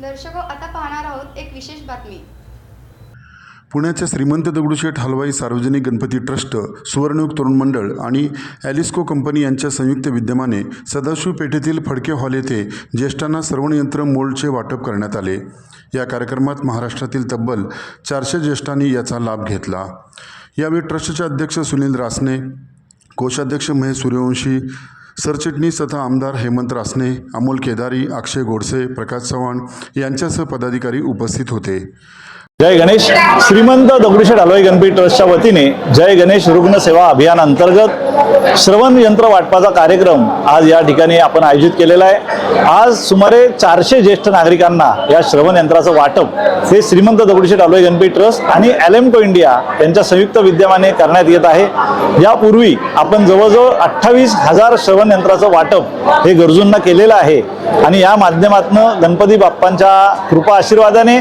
दर्शको, आता पाहणार आहोत एक विशेष बातमी। पुण्याच्या श्रीमंत दगडूशेठ हलवाई सार्वजनिक गणपती ट्रस्ट, सुवर्णयुग तरुण मंडळ आणि ॲलिस्को कंपनी यांच्या संयुक्त विद्यमाने सदाशिव पेठेतील फडके हॉल येथे ज्येष्ठांना श्रवणयंत्र मोल्डचे वाटप करण्यात आले। या कार्यक्रमात महाराष्ट्रातील तब्बल 400 ज्येष्ठांनी याचा लाभ घेतला। यावेळी ट्रस्टचे अध्यक्ष सुनील रासने, कोषाध्यक्ष महेश सूर्यवंशी, सरचिटणीस तथा आमदार हेमंत रासने, अमोल केदारी, अक्षय गोडसे, प्रकाश चव्हाण यांच्यासह पदाधिकारी उपस्थित होते। जय गणेश। श्रीमंत दगडूशेठ हलवाई गणपती ट्रस्टच्या वतीने जय गणेश रुग्ण सेवा अभियान अंतर्गत श्रवण यंत्र वाटपाचा कार्यक्रम आज या ठिकाणी आपण आयोजित केलेला आहे। आज सुमारे 400 ज्येष्ठ नागरिकांना या श्रवण यंत्राचं वाटप हे श्रीमंत दगडूशेठ हलवाई गणपती ट्रस्ट आणि ॲलेम्को इंडिया यांच्या संयुक्त विद्यमाने करण्यात येत आहे। यापूर्वी आपण जवळजवळ 28,000 श्रवण यंत्राचं वाटप हे गरजूंना केलेलं आहे आणि या माध्यमातून गणपती बाप्पांच्या कृपा आशीर्वादाने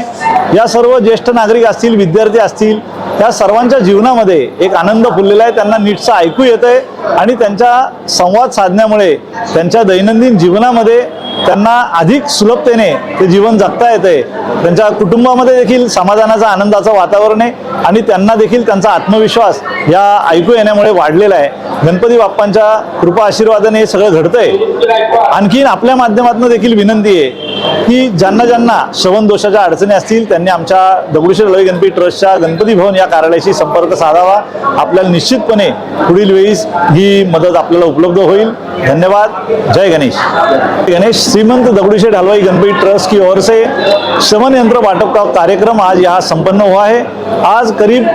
या सर्व ज्येष्ठ नागरिक असतील, विद्यार्थी असतील, त्या सर्वांच्या जीवनामध्ये एक आनंद फुललेला आहे। त्यांना नीटचं ऐकू येतंय आणि त्यांच्या संवाद साधण्यामुळे त्यांच्या दैनंदिन जीवनामध्ये त्यांना अधिक सुलभतेने ते जीवन जगता येते। त्यांच्या कुटुंबामध्ये देखील समाधानाचा, आनंदाचं वातावरण आहे आणि त्यांना देखील त्यांचा आत्मविश्वास या ऐकू येण्यामुळे वाढलेला आहे। गणपती बाप्पांच्या कृपा आशीर्वादाने हे सगळं घडतंय। आणखीन आपल्या माध्यमातून देखील विनंती आहे की ज्यांना श्रवण दोषाच्या अडचणी असतील त्यांनी आमच्या दगडूशेठ हलवाई गणपती ट्रस्टच्या गणपती भवन या कार्यालयाशी संपर्क साधावा। आपल्याला निश्चितपणे पुढील वेळेस ही मदत आपल्याला उपलब्ध होईल। धन्यवाद। जय गणेश। गणेश श्रीमंत दगडूशेठ हलवाई गणपती ट्रस्ट की ओर से श्रवण यंत्र वाटप का कार्यक्रम आज यहाँ संपन्न हुआ है। आज करीब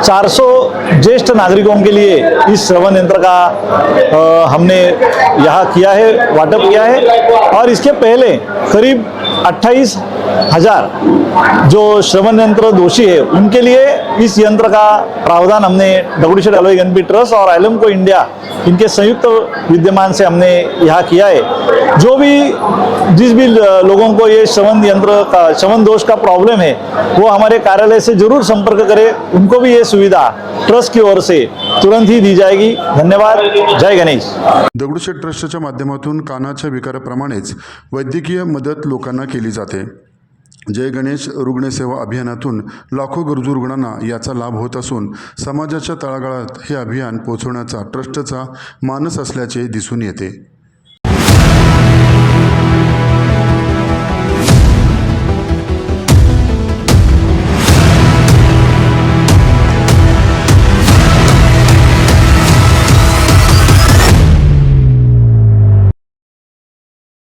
400 ज्येष्ठ नागरिकों के लिए इस श्रवण यंत्र का हमने यहाँ किया है, वाटप किया है और इसके पहले करीब 28,000 जो श्रवण यंत्र दोषी है उनके लिए इस यंत्र का प्रावधान हमने दगडूशेठ हलवाई गणपती ट्रस्ट और ॲलेम्को इंडिया इनके संयुक्त विद्यमान से हमने यहाँ किया है। जो भी जिस भी लोगों को ये श्रवण दोष का प्रॉब्लम है वो हमारे कार्यालय से जरूर संपर्क करें। उनको भी ये सुविधा ट्रस्ट की ओर से तुरंत ही दी जाएगी। धन्यवाद। जय गणेश। दगडूशेठ ट्रस्टच्या माध्यमातून कानाच्या विकाराप्रमाणेच वैद्यकीय मदत लोकांना केली जाते। जय गणेश रुग्ण सेवा अभियानातून लाखो गरजू रुग्णांना याचा लाभ होत असून समाजाच्या तळागाळात हे अभियान पोहोचवण्याचा ट्रस्टचा मानस असल्याचे दिसून येते।